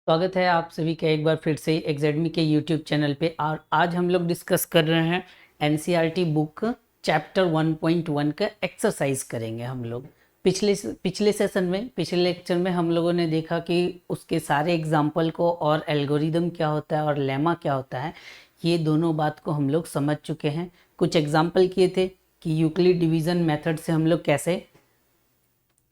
स्वागत है आप सभी का एक बार फिर से एग्जैडमी के यूट्यूब चैनल पे। और आज हम लोग डिस्कस कर रहे हैं एनसीईआरटी बुक चैप्टर 1.1 का एक्सरसाइज करेंगे हम लोग। पिछले सेशन में पिछले लेक्चर में हम लोगों ने देखा कि उसके सारे एग्जाम्पल को और एल्गोरिदम क्या होता है और लेमा क्या होता है, ये दोनों बात को हम लोग समझ चुके हैं। कुछ एग्जाम्पल किए थे कि यूक्लिड डिवीज़न मेथड से हम लोग कैसे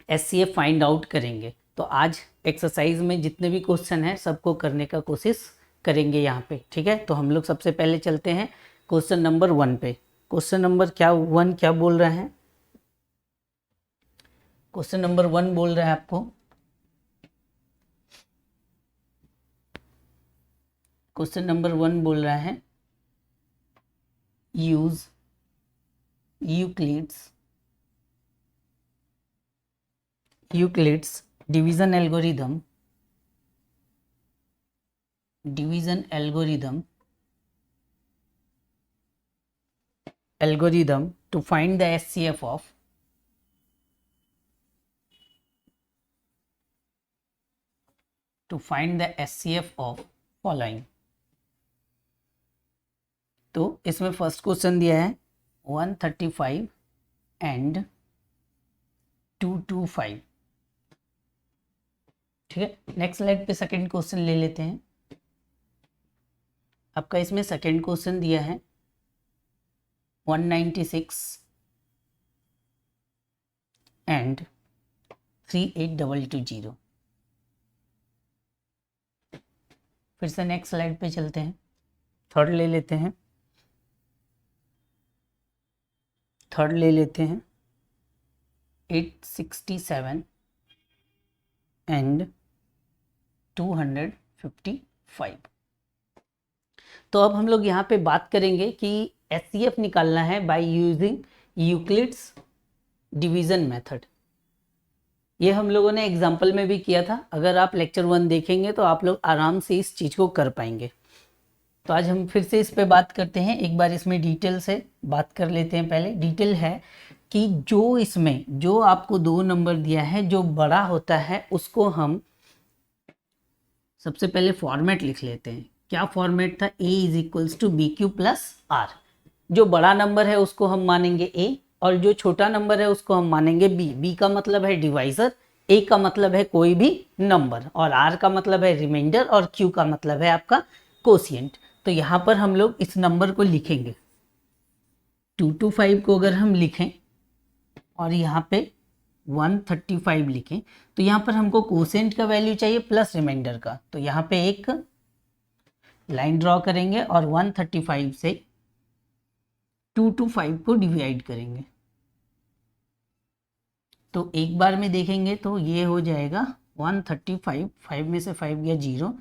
एचसीएफ फाइंड आउट करेंगे। तो आज एक्सरसाइज में जितने भी क्वेश्चन हैं सबको करने का कोशिश करेंगे यहाँ पे, ठीक है। तो हम लोग सबसे पहले चलते हैं क्वेश्चन नंबर 1 पे। क्वेश्चन नंबर वन क्या बोल रहे हैं? क्वेश्चन नंबर 1 बोल रहा है आपको, क्वेश्चन नंबर 1 बोल रहा है use Euclid's division algorithm to find the SCF of following। तो इसमें फर्स्ट क्वेश्चन दिया है 135 एंड 225, ठीक है। नेक्स्ट स्लाइड पे सेकंड क्वेश्चन ले लेते हैं। आपका इसमें सेकंड क्वेश्चन दिया है 196 एंड 38220। फिर से नेक्स्ट स्लाइड पे चलते हैं, थर्ड ले लेते हैं 867 एंड 255। तो अब हम लोग यहाँ पे बात करेंगे कि एचसीएफ निकालना है by using Euclid's division method. ये हम लोगों ने एग्जाम्पल में भी किया था। अगर आप लेक्चर 1 देखेंगे तो आप लोग आराम से इस चीज़ को कर पाएंगे। तो आज हम फिर से इस पे बात करते हैं, एक बार इसमें डिटेल से बात कर लेते हैं। पहले डिटेल है कि जो आपको 2 नंबर दिया है, जो बड़ा होता है उसको हम सबसे पहले फॉर्मेट लिख लेते हैं। क्या फॉर्मेट था? a is equals to B Q plus R. जो बड़ा नंबर है उसको हम मानेंगे a और जो छोटा नंबर है उसको हम मानेंगे b। b का मतलब है डिवाइजर, a का मतलब है कोई भी नंबर, और r का मतलब है रिमाइंडर, और q का मतलब है आपका कोशिएंट। तो यहाँ पर हम लोग इस नंबर को लिखेंगे 225 को अगर हम लिखें और यहाँ पे 135 लिखें तो यहाँ पर हमको कोशिएंट का वैल्यू चाहिए प्लस रिमाइंडर का। तो यहाँ पे एक लाइन ड्रॉ करेंगे और 135 से 225 को डिवाइड करेंगे। तो एक बार में देखेंगे तो ये हो जाएगा 135, 5 में से 5 गया 0,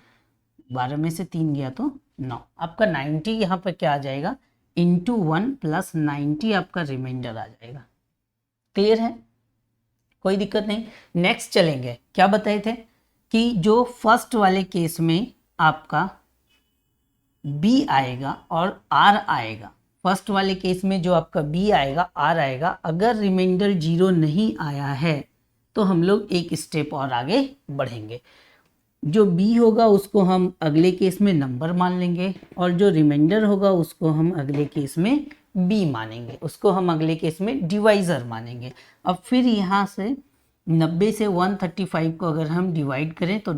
12 में से 3 गया तो 9। आपका 90 यहाँ पर क्या आ जाएगा? इंटू 1 प्लस 90 आपका रिमाइंडर आ जाएगा। क्लियर है? कोई दिक्कत नहीं। नेक्स्ट चलेंगे, क्या बताए थे कि जो फर्स्ट वाले केस में आपका b आएगा और r आएगा, फर्स्ट वाले केस में जो आपका b आएगा r आएगा, अगर रिमाइंडर 0 नहीं आया है तो हम लोग एक स्टेप और आगे बढ़ेंगे। जो b होगा उसको हम अगले केस में नंबर मान लेंगे और जो रिमाइंडर होगा उसको हम अगले केस में b मानेंगे, उसको हम अगले केस में डिवाइजर मानेंगे। अब फिर यहाँ से 90 से 135 को अगर हम डिवाइड करें तो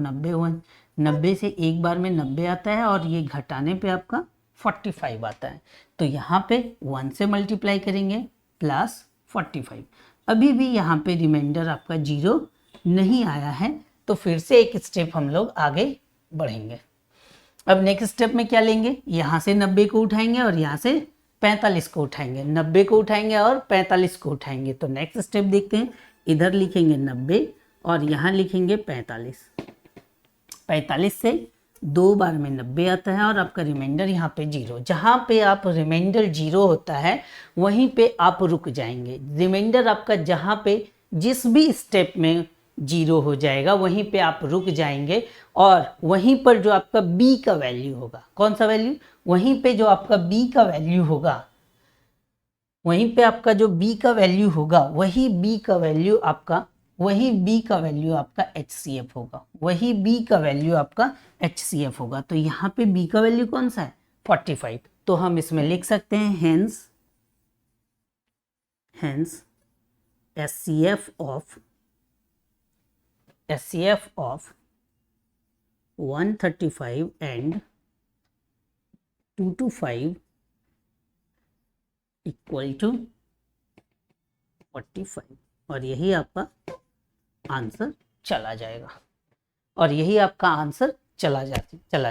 90 से एक बार में 90 आता है और ये घटाने पे आपका 45 आता है। तो यहाँ पे 1 से मल्टीप्लाई करेंगे प्लस 45। अभी भी यहाँ पे रिमाइंडर आपका 0 नहीं आया है, तो फिर से एक स्टेप हम लोग आगे बढ़ेंगे। अब नेक्स्ट स्टेप में क्या लेंगे? यहाँ से 90 को उठाएंगे और यहाँ से 45 को उठाएंगे, 90 को उठाएंगे और 45 को उठाएंगे। तो नेक्स्ट स्टेप देखते हैं, इधर लिखेंगे 90 और यहाँ लिखेंगे 45। 45 से 2 बार में 90 आता है और आपका रिमाइंडर यहाँ पे 0। जहाँ पे आप रिमाइंडर 0 होता है वहीं पे आप रुक जाएंगे। रिमाइंडर आपका जहाँ पे जिस भी स्टेप में 0 हो जाएगा वहीं पे आप रुक जाएंगे और वहीं पर जो आपका b का वैल्यू होगा, कौन सा वैल्यू? वहीं पे जो आपका b का वैल्यू होगा, वहीं पे आपका जो b का वैल्यू होगा वही b का वैल्यू आपका वही b का वैल्यू आपका HCF होगा, वही b का वैल्यू आपका HCF होगा। तो यहाँ पे b का वैल्यू कौन सा है 45। तो हम इसमें लिख सकते हैं hence HCF of 135 and 225 equal to 45, और यही आपका आंसर चला जाएगा, और यही आपका आंसर चला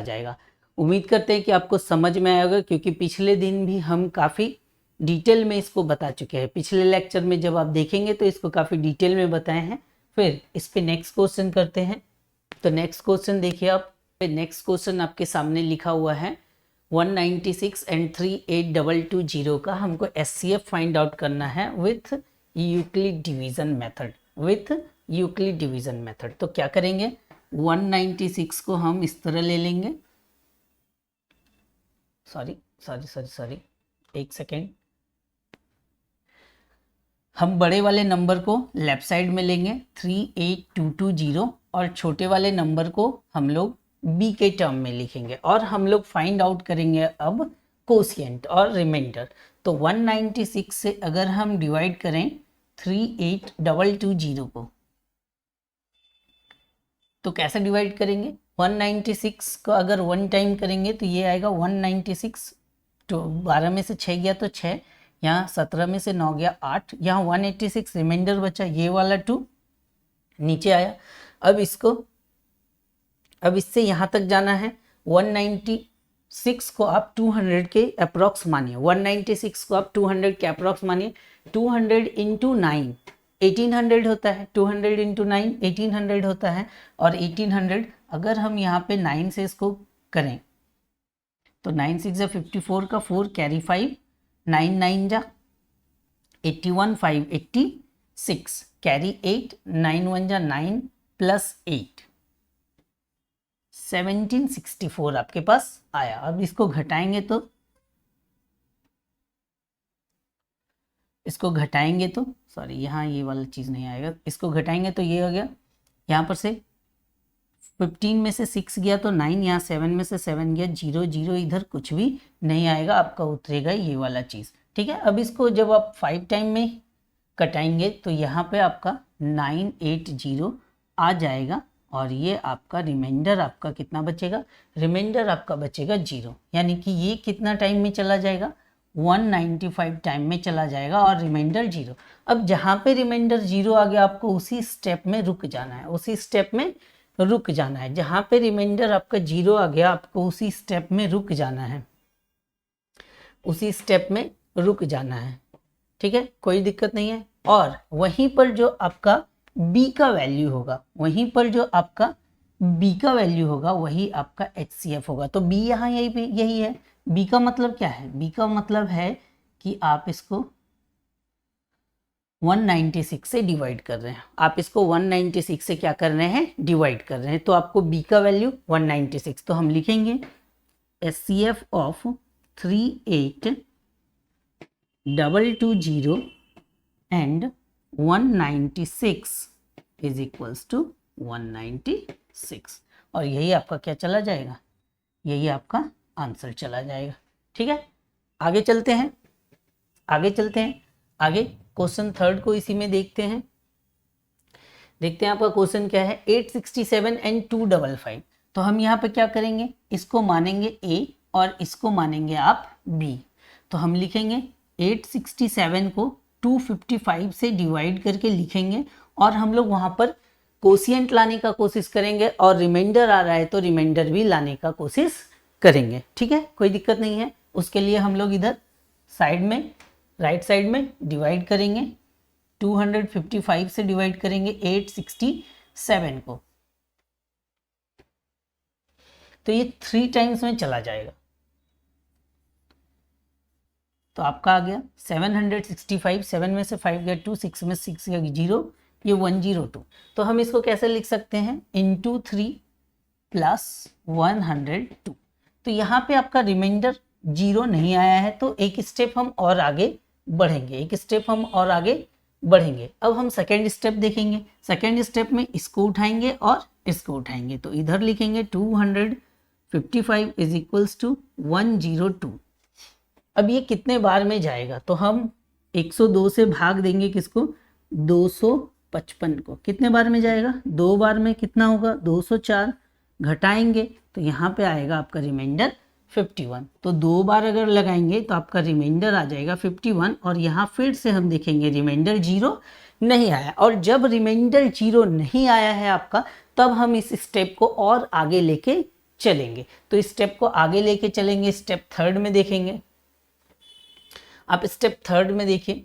जाएगा। उम्मीद करते हैं कि आपको समझ में आएगा, क्योंकि पिछले दिन भी हम काफ़ी डिटेल में इसको बता चुके हैं। पिछले लेक्चर में जब आप देखेंगे तो इसको काफ़ी डिटेल में बताए हैं। फिर इस पे नेक्स्ट क्वेश्चन करते हैं। तो नेक्स्ट क्वेश्चन देखिए आप, नेक्स्ट क्वेश्चन आपके सामने लिखा हुआ है 196 एंड 38220 का हमको HCF फाइंड आउट करना है विथ यूक्लिड डिवीजन मेथड। तो क्या करेंगे, 196 को हम इस तरह ले लेंगे, सॉरी एक सेकेंड, हम बड़े वाले नंबर को लेफ्ट साइड में लेंगे 38220, और छोटे वाले नंबर को हम लोग b के टर्म में लिखेंगे, और हम लोग फाइंड आउट करेंगे अब कोशिएंट और रिमाइंडर। तो 196 से अगर हम डिवाइड करें 38220 को, तो कैसे डिवाइड करेंगे, 196 को अगर 1 टाइम करेंगे तो ये आएगा 196, तो 12 में से 6 गया तो 6, यहाँ 17 में से 9 गया 8, यहाँ 186 रिमाइंडर बचा, ये वाला 2 नीचे आया। अब इससे यहाँ तक जाना है, 196 को आप 200 के अप्रॉक्स मानिए, 196 को आप 200 के अप्रॉक्स मानिए। 200 इंटू 9 1800 होता है, 200 इंटू 9 1800 होता है, और 1800 अगर हम यहाँ पे 9 से इसको करें तो 9 6 जा 54 का 4 कैरी 5, 9 9 जा 81 5 86 कैरी 8, 9 1 जा 9 प्लस 8 1764 आपके पास आया। अब इसको घटाएंगे तो सॉरी यहाँ ये वाला चीज़ नहीं आएगा, इसको घटाएंगे तो ये हो गया, यहाँ पर से 15 में से 6 गया तो 9, यहाँ 7 में से 7 गया 0 0, इधर कुछ भी नहीं आएगा, आपका उतरेगा ये वाला चीज़। ठीक है, अब इसको जब आप 5 टाइम में कटाएंगे तो यहाँ पे आपका 980 आ जाएगा, और ये आपका रिमाइंडर आपका कितना बचेगा, रिमाइंडर आपका बचेगा 0, यानी कि ये कितना टाइम में चला जाएगा, 195 टाइम में चला जाएगा, और रिमाइंडर 0। अब जहाँ पे रिमाइंडर 0 आ गया आपको उसी स्टेप में रुक जाना है, जहाँ पे रिमाइंडर आपका 0 आ गया आपको उसी स्टेप में रुक जाना है, ठीक है, कोई दिक्कत नहीं है। और वहीं पर जो आपका b का वैल्यू होगा वही आपका HCF होगा। तो b यहाँ यही है। b का मतलब क्या है, b का मतलब है कि आप इसको 196 से डिवाइड कर रहे हैं, तो आपको b का वैल्यू 196, तो हम लिखेंगे HCF of 38220 and 196 is equals to 196, और यही आपका क्या चला जाएगा, यही आपका आंसर चला जाएगा। ठीक है, आगे चलते हैं आगे क्वेश्चन थर्ड को इसी में देखते हैं आपका क्वेश्चन क्या है, 867 एंड 255। तो हम यहाँ पे क्या करेंगे, इसको मानेंगे A और इसको मानेंगे आप B। तो हम लिखेंगे 867 को 255 से डिवाइड करके लिखेंगे, और हम लोग वहाँ पर कोशिएंट लाने का कोशिश करेंगे, और रिमाइंडर आ रहा है तो रिमाइंडर भी लाने का कोशिश करेंगे। ठीक है, कोई दिक्कत नहीं है। उसके लिए हम लोग इधर साइड में राइट साइड में डिवाइड करेंगे, 255 से डिवाइड करेंगे 867 को, तो ये 3 टाइम्स में चला जाएगा। तो आपका आ गया 765, 7 में से 5 गया 2, 6 में 6 गया 0, ये 102। तो हम इसको कैसे लिख सकते हैं, इंटू 3 प्लस 102। तो यहाँ पे आपका रिमाइंडर 0 नहीं आया है, तो एक स्टेप हम और आगे बढ़ेंगे, बढ़ेंगे। अब हम सेकेंड स्टेप देखेंगे। सेकेंड स्टेप में इसको उठाएंगे और इसको उठाएंगे, तो इधर लिखेंगे 255 इज इक्वल्स टू 102। अब ये कितने बार में जाएगा, तो हम 102 से भाग देंगे किसको, 255 को। कितने बार में जाएगा, 2 बार में। कितना होगा, 204। घटाएंगे तो यहाँ पे आएगा आपका रिमाइंडर 51। तो 2 बार अगर लगाएंगे तो आपका रिमाइंडर आ जाएगा 51। और यहाँ फिर से हम देखेंगे रिमाइंडर 0 नहीं आया। और जब रिमाइंडर 0 नहीं आया है आपका, तब हम इस स्टेप को और आगे लेके चलेंगे। तो इस स्टेप को आगे लेके चलेंगे, स्टेप थर्ड में देखेंगे। आप स्टेप थर्ड में देखिए,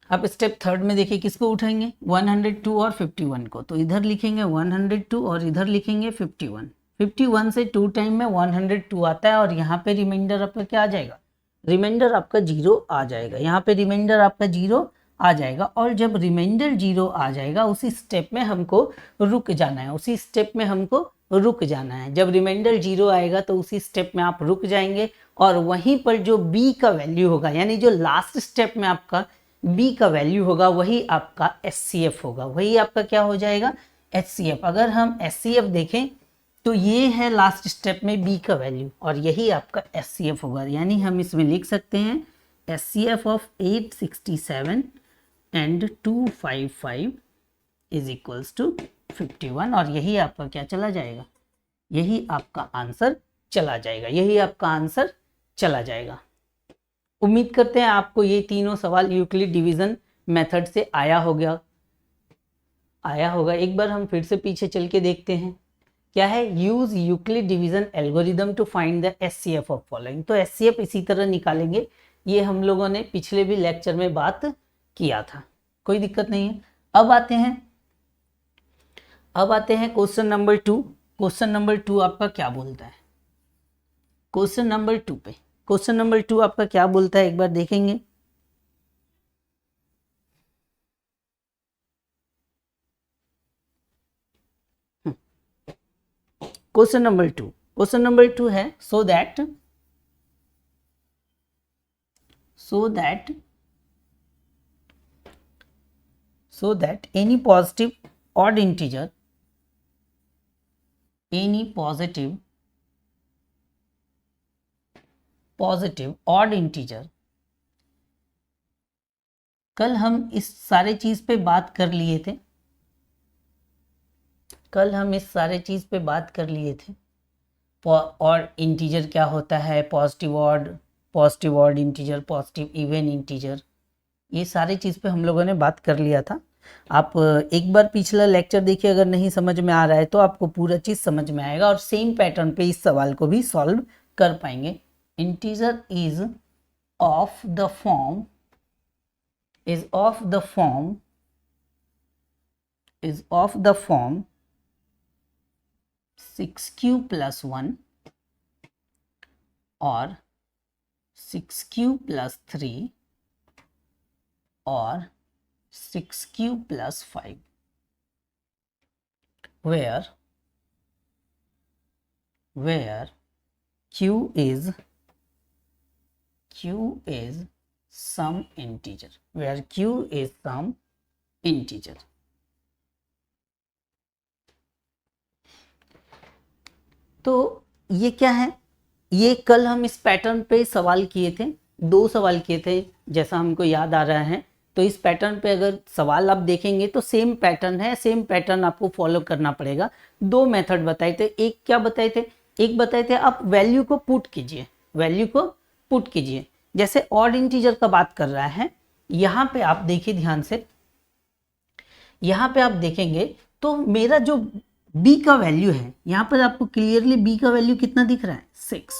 आप स्टेप थर्ड में देखिए किसको उठाएंगे, 102 और 51 को। तो इधर लिखेंगे 102 और इधर लिखेंगे 51। 51 से 2 टाइम में 102 आता है और यहाँ पे रिमाइंडर आपका क्या आ जाएगा, रिमाइंडर आपका 0 आ जाएगा। यहाँ पे रिमाइंडर आपका 0 आ जाएगा। और जब रिमाइंडर 0 आ जाएगा, उसी स्टेप में हमको रुक जाना है, उसी स्टेप में हमको रुक जाना है। जब रिमाइंडर 0 आएगा तो उसी स्टेप में आप रुक जाएंगे और वहीं पर जो b का वैल्यू होगा, यानी जो लास्ट स्टेप में आपका b का वैल्यू होगा, वही आपका HCF होगा। वही आपका क्या हो जाएगा, HCF। अगर हम HCF देखें तो ये है लास्ट स्टेप में b का वैल्यू और यही आपका HCF होगा। यानी हम इसमें लिख सकते हैं HCF of 867 and 255 is equals to 51। और यही आपका क्या चला जाएगा, यही आपका आंसर चला जाएगा, यही आपका आंसर चला जाएगा। उम्मीद करते हैं आपको ये तीनों सवाल यूक्लिड डिवीजन मेथड से आया होगा। एक बार हम फिर से पीछे चल के देखते हैं। क्या है, use Euclid division algorithm to find the HCF of following. तो HCF इसी तरह निकालेंगे, ये हम लोगों ने पिछले भी लेक्चर में बात किया था, कोई दिक्कत नहीं है। अब आते हैं क्वेश्चन नंबर 2। क्वेश्चन नंबर 2 आपका क्या बोलता है, क्वेश्चन नंबर 2 पे क्वेश्चन नंबर 2 आपका क्या बोलता है, एक बार देखेंगे। क्वेश्चन नंबर 2 है, so that any positive odd integer, any positive odd integer. कल हम इस सारे चीज पे बात कर लिए थे, और इंटीजर क्या होता है, positive odd integer, positive even integer, ये सारी चीज़ पे हम लोगों ने बात कर लिया था। आप एक बार पिछला लेक्चर देखिए, अगर नहीं समझ में आ रहा है तो आपको पूरा चीज़ समझ में आएगा और सेम पैटर्न पे इस सवाल को भी सॉल्व कर पाएंगे। Integer is of the form 6q plus 1 और 6q plus 3 और 6q plus 5 where q is some integer, where q is some integer। तो ये क्या है, ये कल हम इस पैटर्न पे सवाल किए थे, 2 सवाल किए थे जैसा हमको याद आ रहा है। तो इस पैटर्न पे अगर सवाल आप देखेंगे तो सेम पैटर्न है, सेम पैटर्न आपको फॉलो करना पड़ेगा। 2 मेथड बताए थे, एक क्या बताए थे, एक बताए थे आप वैल्यू को पुट कीजिए, जैसे ऑड इंटीजर का बात कर रहा है। यहाँ पे आप देखिए ध्यान से, यहाँ पे आप देखेंगे तो मेरा जो b का वैल्यू है, यहाँ पर आपको क्लियरली b का वैल्यू कितना दिख रहा है, 6।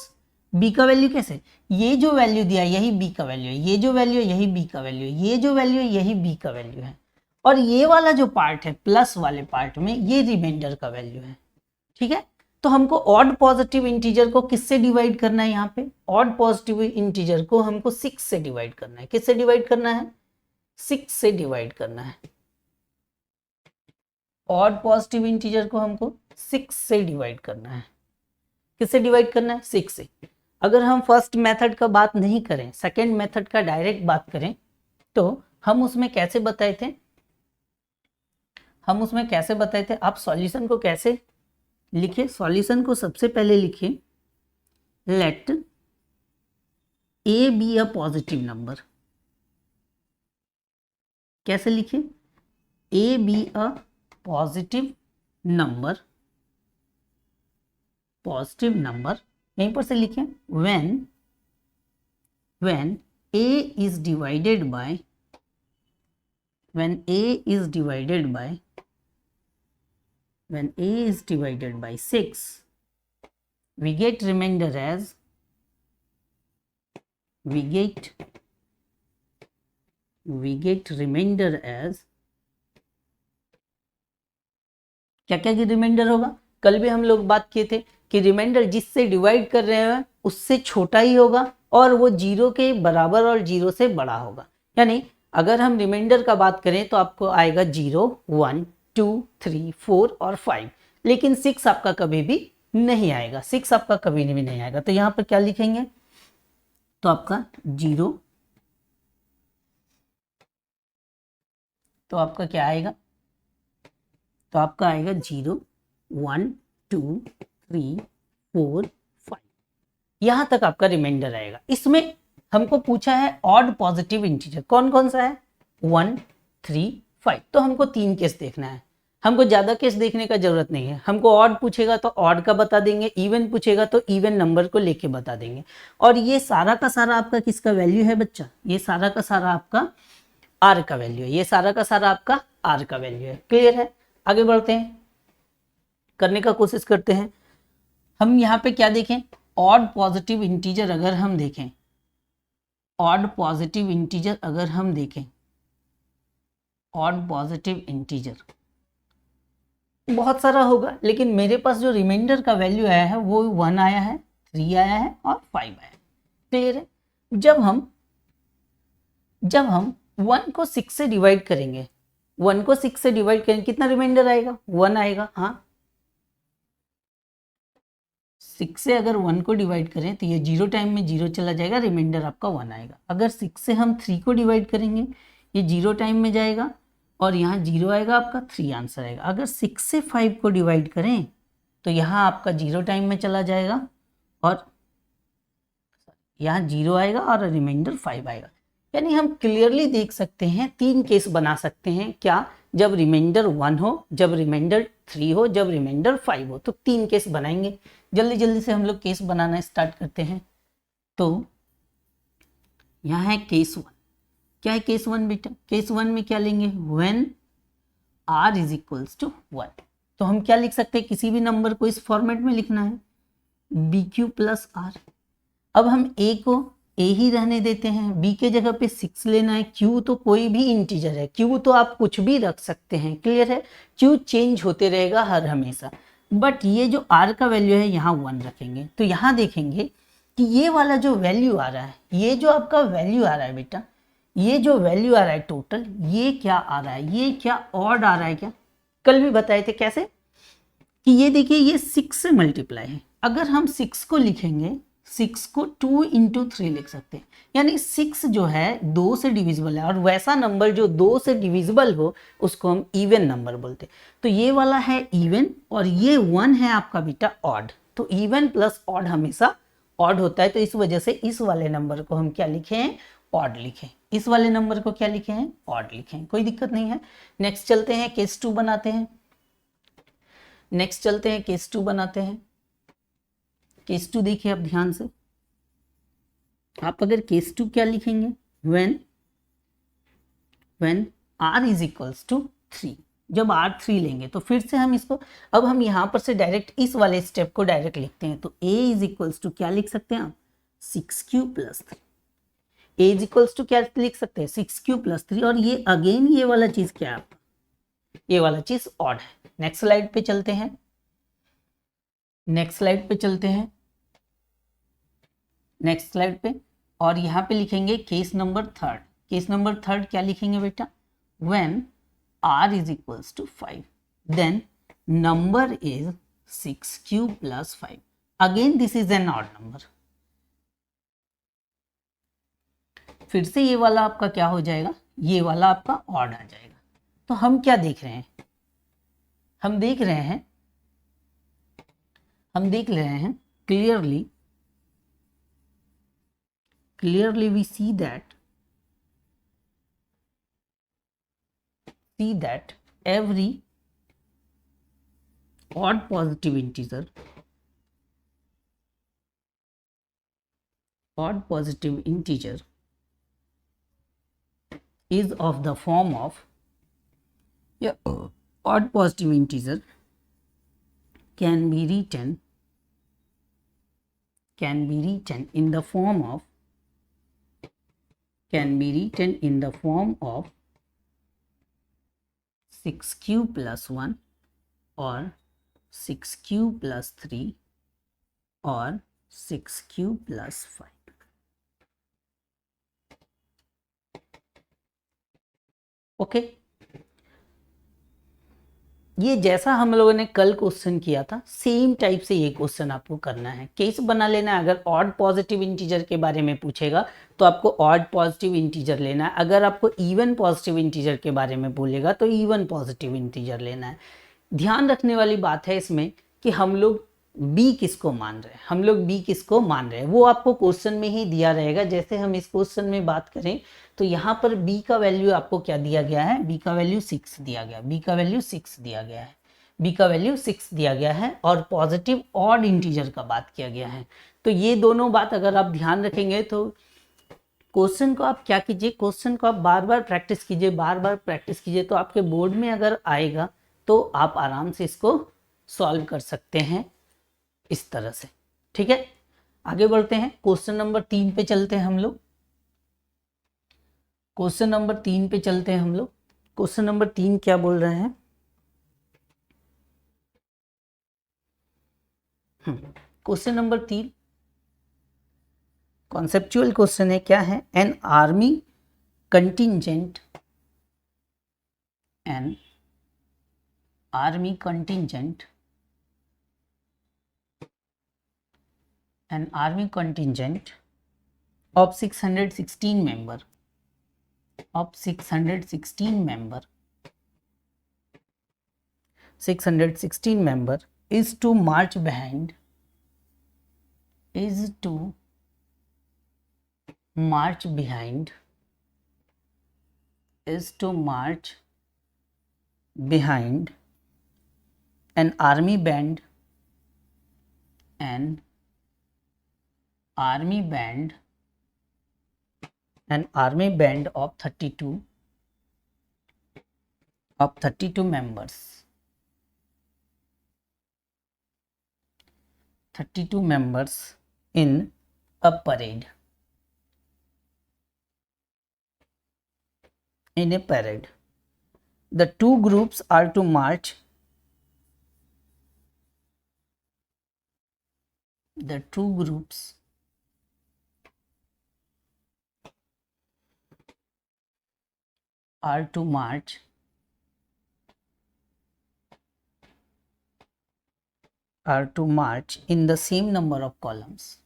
b का वैल्यू कैसे, ये जो वैल्यू दिया यही b का वैल्यू है, ये जो वैल्यू है यही b का वैल्यू है, ये जो वैल्यू है यही b का वैल्यू है, और ये वाला जो पार्ट है प्लस वाले पार्ट में ये रिमाइंडर का वैल्यू है। ठीक है, तो हमको ऑड पॉजिटिव इंटीजर को किससे डिवाइड करना है, यहाँ पे ऑड पॉजिटिव इंटीजर को हमको 6 से डिवाइड करना है। किससे डिवाइड करना है, 6 से डिवाइड करना है। ऑड पॉजिटिव इंटीजर को हमको 6 से डिवाइड करना है। किससे डिवाइड करना है, 6 से। अगर हम फर्स्ट मेथड का बात नहीं करें, सेकेंड मेथड का डायरेक्ट बात करें, तो हम उसमें कैसे बताए थे, आप सॉल्यूशन को कैसे लिखे? सॉल्यूशन को सबसे पहले लिखे let A be a positive number. कैसे लिखे? A be a positive number, यहीं पर से लिखें when a is divided by 6, we get remainder as क्या क्या रिमाइंडर होगा? कल भी हम लोग बात किए थे कि रिमाइंडर जिससे डिवाइड कर रहे हैं उससे छोटा ही होगा और वो 0 के बराबर और 0 से बड़ा होगा। यानी अगर हम रिमाइंडर का बात करें तो आपको आएगा 0, 1, 2, 3, 4 और 5, लेकिन 6 आपका कभी भी नहीं आएगा, 6 आपका कभी भी नहीं आएगा। तो यहाँ पर क्या लिखेंगे? तो आपका 0, तो आपका क्या आएगा? तो आपका आएगा 0, 1, 2, 3, 4, 5, यहां तक आपका रिमाइंडर आएगा। इसमें हमको पूछा है ऑड पॉजिटिव इंटीजर, कौन कौन सा है? 1, 3, 5। तो हमको 3 केस देखना है, हमको ज्यादा केस देखने का जरूरत नहीं है। हमको ऑड पूछेगा तो ऑड का बता देंगे, इवन पूछेगा तो इवन नंबर को लेके बता देंगे। और ये सारा का सारा आपका किसका वैल्यू है बच्चा? ये सारा का सारा आपका आर का वैल्यू है, ये सारा का सारा आपका आर का वैल्यू है। क्लियर है? आगे बढ़ते हैं, करने का कोशिश करते हैं। हम यहाँ पे क्या देखें? ऑड पॉजिटिव इंटीजर अगर हम देखें, ऑड पॉजिटिव इंटीजर अगर हम देखें, ऑड पॉजिटिव इंटीजर बहुत सारा होगा, लेकिन मेरे पास जो रिमाइंडर का वैल्यू आया है वो 1 आया है, 3 आया है और 5 आया है। क्लियर है? जब हम 1 को 6 से डिवाइड करेंगे, 1 को 6 से डिवाइड करेंगे, कितना रिमाइंडर आएगा? 1 आएगा। हाँ, 6 से अगर 1 को डिवाइड करें तो ये 0 टाइम में 0 चला जाएगा, रिमाइंडर आपका 1 आएगा। अगर 6 से हम 3 को डिवाइड करेंगे, ये 0 टाइम में जाएगा और यहाँ 0 आएगा, आपका 3 आंसर आएगा। अगर 6 से 5 को डिवाइड करें तो यहाँ आपका 0 टाइम में चला जाएगा और यहाँ 0 आएगा और रिमाइंडर 5 आएगा। यानी हम क्लियरली देख सकते हैं, 3 केस बना सकते हैं। क्या? जब रिमाइंडर 1 हो, जब रिमाइंडर 3 हो, जब रिमाइंडर 5 हो, तो 3 केस बनाएंगे। जल्दी जल्दी से हम लोग केस बनाना स्टार्ट करते हैं। तो यहाँ है केस 1। क्या है केस 1 बेटा? केस 1 में क्या लेंगे? When r is equals to 1। तो हम क्या लिख सकते हैं? किसी भी नंबर को इस फॉर्मेट में लिखना है, bq प्लस r। अब हम a को a ही रहने देते हैं, b के जगह पे 6 लेना है। q तो कोई भी इंटीजर है, q तो आप कुछ भी रख सकते हैं। क्लियर है? q चेंज होते रहेगा हर हमेशा, बट ये जो r का वैल्यू है यहाँ 1 रखेंगे। तो यहाँ देखेंगे कि ये वाला जो वैल्यू आ रहा है, ये जो आपका वैल्यू आ रहा है बेटा, ये जो वैल्यू आ रहा है टोटल, ये क्या आ रहा है? ये क्या ऑड आ रहा है क्या? कल भी बताए थे कैसे कि ये देखिए ये 6 से मल्टीप्लाई है। अगर हम 6 को लिखेंगे, 6 को 2 इंटू 3 लिख सकते हैं। यानी 6 जो है 2 से डिविजिबल है, और वैसा नंबर जो 2 से डिविजिबल हो उसको हम इवन नंबर बोलते हैं। तो ये वाला है इवन और ये 1 है आपका बेटा ऑड। तो इवन प्लस ऑड हमेशा ऑड होता है, तो इस वजह से इस वाले नंबर को हम क्या लिखे हैं? ऑड लिखें। इस वाले नंबर को क्या लिखे हैं? ऑड लिखें। कोई दिक्कत नहीं है। नेक्स्ट चलते हैं, केस 2 बनाते हैं। नेक्स्ट चलते हैं, केस 2 बनाते हैं। केस 2 देखिए आप ध्यान से। आप अगर केस 2 क्या लिखेंगे? When r is equals to 3। जब r 3 लेंगे तो फिर से हम इसको, अब हम यहां पर से डायरेक्ट इस वाले स्टेप को डायरेक्ट लिखते हैं। तो a इज इक्वल्स टू क्या लिख सकते हैं आप? 6q plus 3। a is equals to क्या लिख सकते हैं? 6q plus 3। और ये अगेन ये वाला चीज क्या है आपका? ये वाला चीज ऑड है। नेक्स्ट स्लाइड पे चलते हैं। नेक्स्ट स्लाइड पे चलते हैं। नेक्स्ट स्लाइड पे, और यहाँ पे लिखेंगे केस नंबर 3। केस नंबर 3 क्या लिखेंगे बेटा? When r is equals to 5 then number is 6q plus 5। Again this is an odd number. फिर से ये वाला आपका क्या हो जाएगा? ये वाला आपका ऑड आ जाएगा। तो हम क्या देख रहे हैं, हम देख रहे हैं clearly we see that every odd positive integer is of the form of odd positive integer can be written in the form of 6q plus 1 or 6q plus 3 or 6q plus 5। Okay, ये जैसा हम लोगों ने कल question किया था same type से ये क्वेश्चन आपको करना है, केस बना लेना है। अगर ऑड पॉजिटिव इंटीजर के बारे में पूछेगा तो आपको ऑड पॉजिटिव इंटीजर लेना है, अगर आपको इवन पॉजिटिव इंटीजर के बारे में बोलेगा तो इवन पॉजिटिव इंटीजर लेना है। ध्यान रखने वाली बात है इसमें कि हम लोग b किसको मान रहे हैं, वो आपको क्वेश्चन में ही दिया रहेगा। जैसे हम इस क्वेश्चन में बात करें तो यहाँ पर b का वैल्यू आपको क्या दिया गया है, b का वैल्यू 6 दिया गया है और पॉजिटिव ऑड इंटीजर का बात किया गया है। तो ये दोनों बात अगर आप ध्यान रखेंगे तो क्वेश्चन को आप क्या कीजिए, क्वेश्चन को आप बार बार प्रैक्टिस कीजिए तो आपके बोर्ड में अगर आएगा तो आप आराम से इसको सॉल्व कर सकते हैं इस तरह से। ठीक है, आगे बढ़ते हैं, क्वेश्चन नंबर 3 पे चलते हैं हम लोग। क्वेश्चन नंबर 3 क्या बोल रहे हैं, क्वेश्चन नंबर 3 कॉन्सेप्चुअल क्वेश्चन है। क्या है, N army contingent of 616 member is to march behind an army band of 32 members in a parade. The two groups are to march in the same number of columns.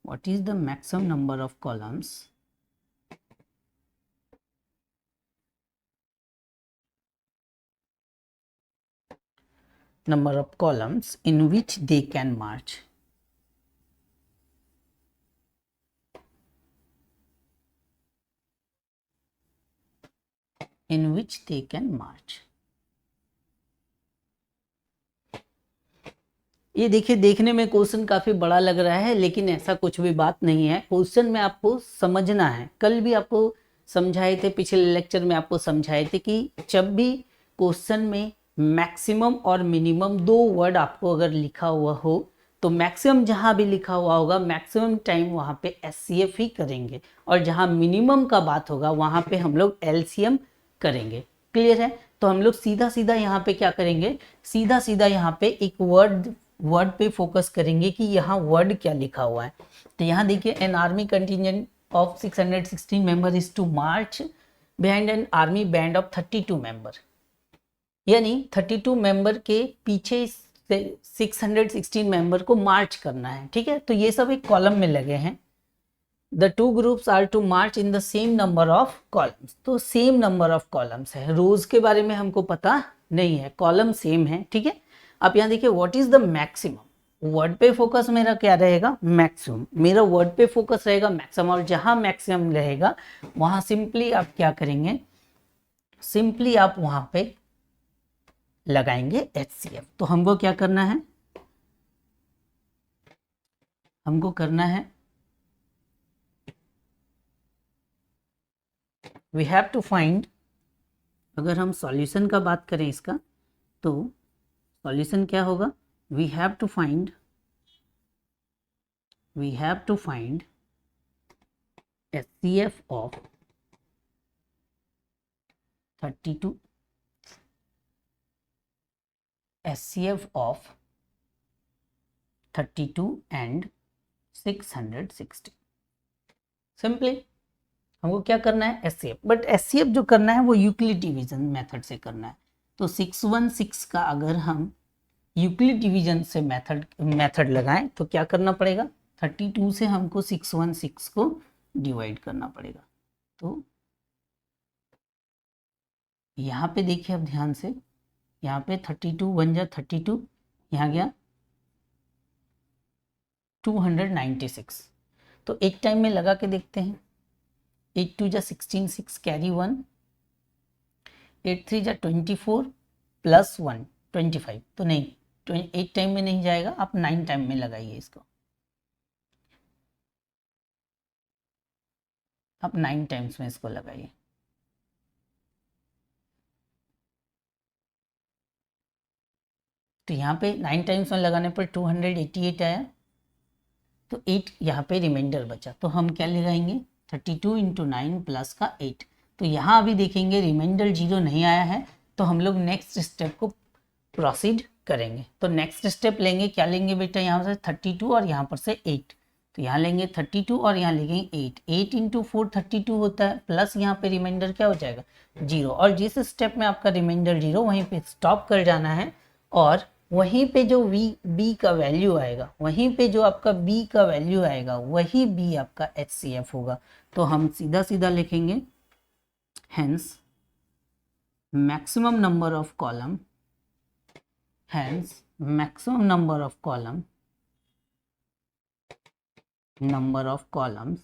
What is the maximum number of columns? In which they can march. ये देखिए, देखने में question काफी बड़ा लग रहा है लेकिन ऐसा कुछ भी बात नहीं है। क्वेश्चन में आपको समझना है, कल भी आपको समझाए थे, पिछले लेक्चर में आपको समझाए थे कि जब भी क्वेश्चन में मैक्सिमम और मिनिमम 2 वर्ड आपको अगर लिखा हुआ हो तो मैक्सिमम जहाँ भी लिखा हुआ होगा मैक्सिमम टाइम वहाँ पे एचसीएफ ही करेंगे, और जहाँ मिनिमम का बात होगा वहाँ पे हम लोग एलसीएम करेंगे। क्लियर है? तो हम लोग सीधा सीधा यहाँ पे क्या करेंगे, सीधा सीधा यहाँ पे एक वर्ड पे फोकस करेंगे कि यहाँ वर्ड क्या लिखा हुआ है। तो यहाँ देखिए, an army contingent of 616 member is to march behind an army band of 32 member, यानी 32 मेंबर के पीछे 616 मेंबर को मार्च करना है। ठीक है, तो ये सब एक कॉलम में लगे हैं। The two groups are to march in the same number of columns, तो सेम नंबर ऑफ कॉलम्स है। रोज के बारे में हमको पता नहीं है, कॉलम सेम है। ठीक है, आप यहाँ देखिए, what is the maximum, word पे फोकस मेरा क्या रहेगा, मैक्सिमम। मेरा वर्ड पे फोकस रहेगा मैक्सिमम, और जहां मैक्सिमम रहेगा वहां सिंपली आप क्या करेंगे, सिंपली आप वहां पे लगाएंगे HCF। तो हमको क्या करना है, हमको करना है, वी हैव टू फाइंड, अगर हम सॉल्यूशन का बात करें इसका, तो सॉल्यूशन क्या होगा, we have to find HCF of 32, HCF of 32 and 660। Simply हमको क्या करना है, HCF। बट HCF जो करना है वो यूक्लिड डिवीजन मेथड से करना है। तो 616 का अगर हम यूक्लिड डिवीजन से मेथड लगाएं तो क्या करना पड़ेगा, 32 से हमको 616 को डिवाइड करना पड़ेगा। तो यहाँ पे देखिए, अब ध्यान से, यहाँ पे 32 बन जा 32, यहाँ गया 296। तो एक टाइम में लगा के देखते हैं, 8 2 जा 16, 6 कैरी 1, 8 3 जा 24 प्लस 1 25। तो नहीं, 8 टाइम में नहीं जाएगा, आप 9 टाइम में लगाइए इसको, आप 9 टाइम्स में इसको लगाइए। तो यहाँ पे 9 टाइम्स में लगाने पर 288 आया, तो 8 यहाँ पे रिमाइंडर बचा, तो हम क्या लगाएंगे, 32 इंटू 9 प्लस का 8। तो यहाँ अभी देखेंगे रिमाइंडर 0 नहीं आया है, तो हम लोग नेक्स्ट स्टेप को प्रोसीड करेंगे। तो नेक्स्ट स्टेप लेंगे, क्या लेंगे बेटा, यहाँ से 32 और यहाँ पर से 8। तो यहाँ लेंगे 32 और यहाँ लेंगे 8, 8 इंटू 4 32 होता है, प्लस यहाँ पे रिमाइंडर क्या हो जाएगा, 0। और जिस स्टेप में आपका रिमाइंडर 0, वहीं पे स्टॉप कर जाना है, और वहीं पे जो बी का वैल्यू आएगा, वहीं पे जो आपका बी का वैल्यू आएगा, वही बी आपका HCF होगा। तो हम सीधा सीधा लिखेंगे, hence maximum number of column, hence maximum number of columns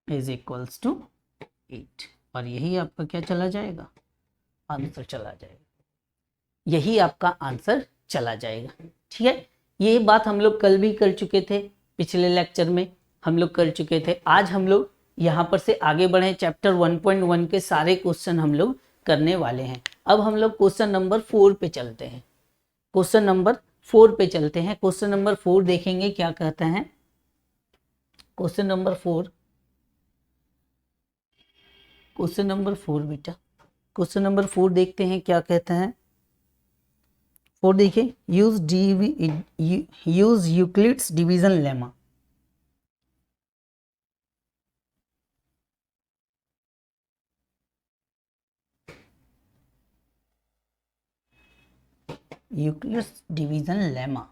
is equals to 8। और यही आपका क्या चला जाएगा, आंसर चला जाएगा, यही आपका आंसर चला जाएगा। ठीक है, ये बात हम लोग कल भी कर चुके थे, पिछले लेक्चर में हम लोग कर चुके थे। आज हम लोग यहाँ पर से आगे बढ़े, चैप्टर 1.1 के सारे क्वेश्चन हम लोग करने वाले हैं। अब हम लोग क्वेश्चन नंबर 4 पे चलते हैं, क्वेश्चन नंबर 4 पे चलते हैं। क्वेश्चन नंबर 4 देखेंगे क्या कहता है, क्वेश्चन नंबर 4, क्वेश्चन नंबर 4 बेटा, क्वेश्चन नंबर 4 देखते हैं क्या कहता है। 4 देखिए, use Euclid's division lemma. Euclid's division lemma,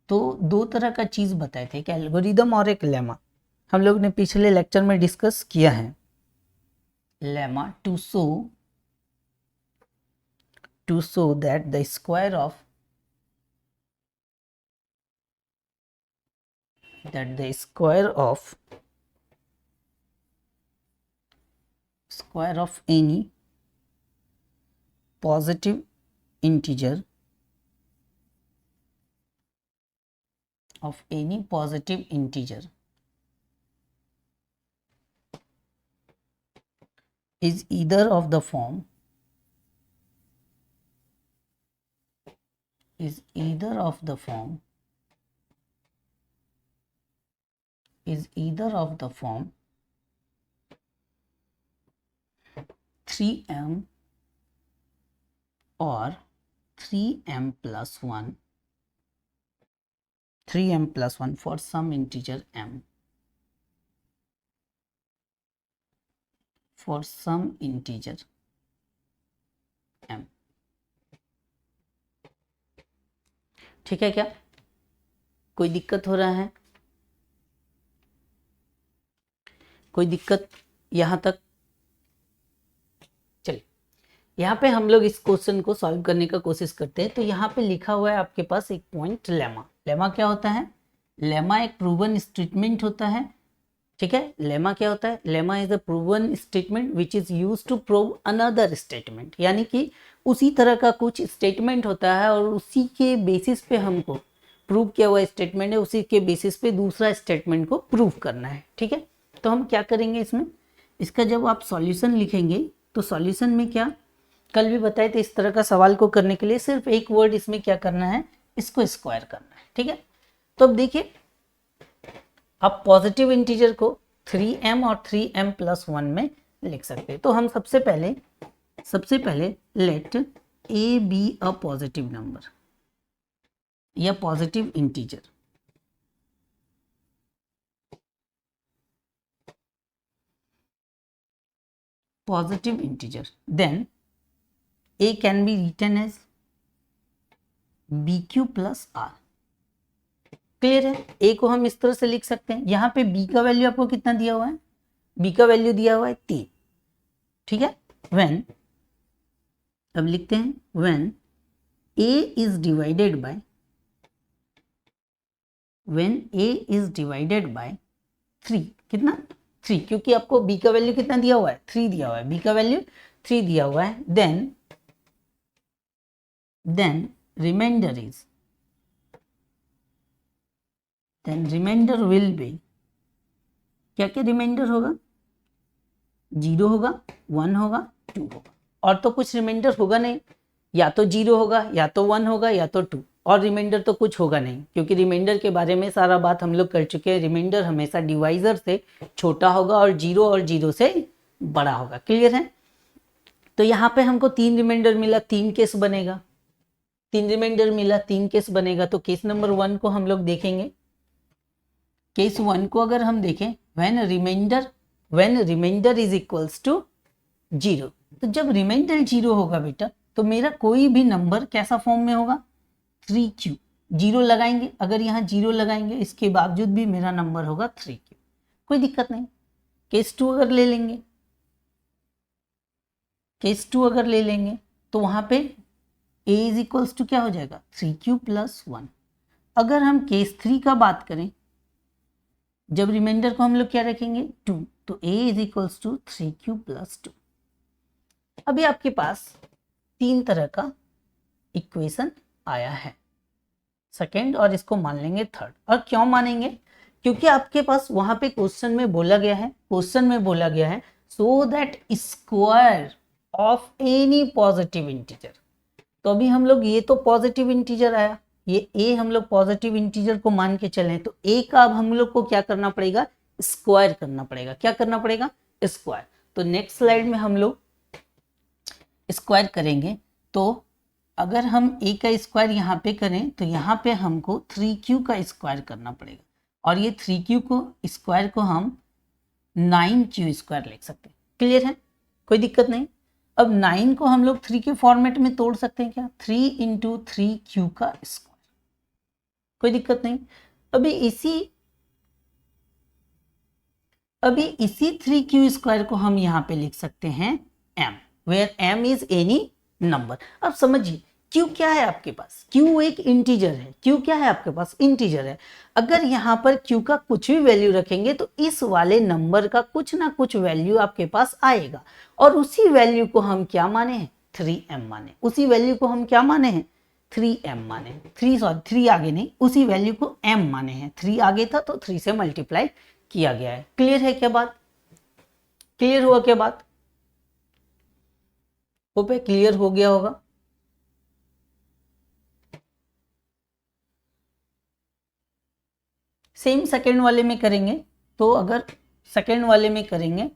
तो दो तरह का चीज बताए थे, एक एल्गोरिदम और एक लेमा। हम लोग ने पिछले लेक्चर में डिस्कस किया है। Lemma to show that the square of any positive integer is either of the form is either of the form 3m or 3m plus 1 for some integer m, for some integer m। ठीक है क्या? कोई दिक्कत हो रहा है? कोई दिक्कत यहां तक? चलिए यहाँ पे हम लोग इस क्वेश्चन को सॉल्व करने का कोशिश करते हैं। तो यहाँ पे लिखा हुआ है आपके पास एक पॉइंट लेमा। लेमा क्या होता है? लेमा एक प्रूवन स्टेटमेंट होता है। ठीक है, लेमा क्या होता है? Lemma is a proven statement which is used to prove another statement, यानी कि उसी तरह का कुछ स्टेटमेंट होता है और उसी के बेसिस पे हमको प्रूव किया हुआ स्टेटमेंट है, उसी के बेसिस पे दूसरा स्टेटमेंट को प्रूव करना है। ठीक है, तो हम क्या करेंगे इसमें, इसका जब आप सॉल्यूशन लिखेंगे तो सॉल्यूशन में क्या, कल भी बताए थे, इस तरह का सवाल को करने के लिए सिर्फ एक वर्ड इसमें क्या करना है, इसको स्क्वायर करना है। ठीक है, तो अब देखिए आप पॉजिटिव इंटीजर को 3m और 3m प्लस 1 में लिख सकते हैं। तो हम सबसे पहले let a B a positive number या positive integer. Positive integer, then a can be written as bq plus r। Clear है? a को हम इस तरह से लिख सकते हैं। यहाँ पे b का वैल्यू आपको कितना दिया हुआ है? b का वैल्यू दिया हुआ है 3। ठीक है, when, अब लिखते हैं when a is divided by, when a is divided by 3, कितना? 3, क्योंकि आपको b का वैल्यू कितना दिया हुआ है? 3 दिया हुआ है, b का वैल्यू 3 दिया हुआ है। then remainder will be, क्या क्या रिमाइंडर होगा? 0 होगा, 1 होगा, 2 होगा, और तो कुछ रिमाइंडर होगा नहीं। या तो 0 होगा, या तो 1 होगा, या तो 2, और रिमाइंडर तो कुछ होगा नहीं, क्योंकि रिमाइंडर के बारे में सारा बात हम लोग कर चुके हैं। रिमाइंडर हमेशा डिवाइजर से छोटा होगा और 0 से बड़ा होगा। क्लियर है? तो यहाँ पे हमको 3 रिमाइंडर मिला, 3 केस बनेगा, 3 रिमाइंडर मिला, 3 केस बनेगा। तो केस नंबर 1 को हम लोग देखेंगे। केस 1 को अगर हम देखें, when remainder is equals to 0, तो जब रिमाइंडर 0 होगा बेटा, तो मेरा कोई भी नंबर कैसा फॉर्म में होगा? 3q। 0 लगाएंगे, अगर यहाँ 0 लगाएंगे इसके बावजूद भी मेरा नंबर होगा 3q, कोई दिक्कत नहीं। केस 2 अगर ले लेंगे, तो वहां पे a इज इक्वल्स टू क्या हो जाएगा? 3q plus 1। अगर हम केस 3 का बात करें, जब रिमाइंडर को हम लोग क्या रखेंगे? 2, तो a is equals to 3q plus 2। अभी आपके पास 3 तरह का इक्वेशन आया है, सेकेंड, और इसको मान लेंगे थर्ड। और क्यों मानेंगे? क्योंकि आपके पास वहां पे क्वेश्चन में बोला गया है so that square of any positive integer. तो अभी हम लोग, ये तो पॉजिटिव इंटीजर आया, ये a हम लोग पॉजिटिव इंटीजर को मान के चलें, तो a का अब हम लोग को क्या करना पड़ेगा? स्क्वायर करना पड़ेगा। क्या करना पड़ेगा? स्क्वायर। तो नेक्स्ट स्लाइड में हम लोग स्क्वायर करेंगे। तो अगर हम a का स्क्वायर यहाँ पे करें, तो यहाँ पे हमको 3q का स्क्वायर करना पड़ेगा, और ये 3q को स्क्वायर को हम 9q स्क्वायर लिख सकते हैं। क्लियर है? कोई दिक्कत नहीं। अब 9 को हम लोग 3 के फॉर्मेट में तोड़ सकते हैं क्या? 3 इंटू 3q का स्क्वायर, कोई दिक्कत नहीं। अभी इसी 3q स्क्वायर को हम यहाँ पे लिख सकते हैं m, where m is any number. अब समझिए q क्या है आपके पास? q एक इंटीजर है। q क्या है आपके पास? इंटीजर है। अगर यहाँ पर q का कुछ भी वैल्यू रखेंगे तो इस वाले नंबर का कुछ ना कुछ वैल्यू आपके पास आएगा, और उसी वैल्यू को हम क्या माने हैं? 3m माने। उसी वैल्यू को हम क्या माने हैं? 3m माने। 3 आगे नहीं, उसी वैल्यू को m माने हैं। 3 आगे था तो 3 से मल्टीप्लाई किया गया है। क्लियर है क्या बात? क्लियर हुआ क्या बात? होप क्लियर हो गया होगा। सेम सेकेंड वाले में करेंगे तो अगर सेकेंड वाले में करेंगे,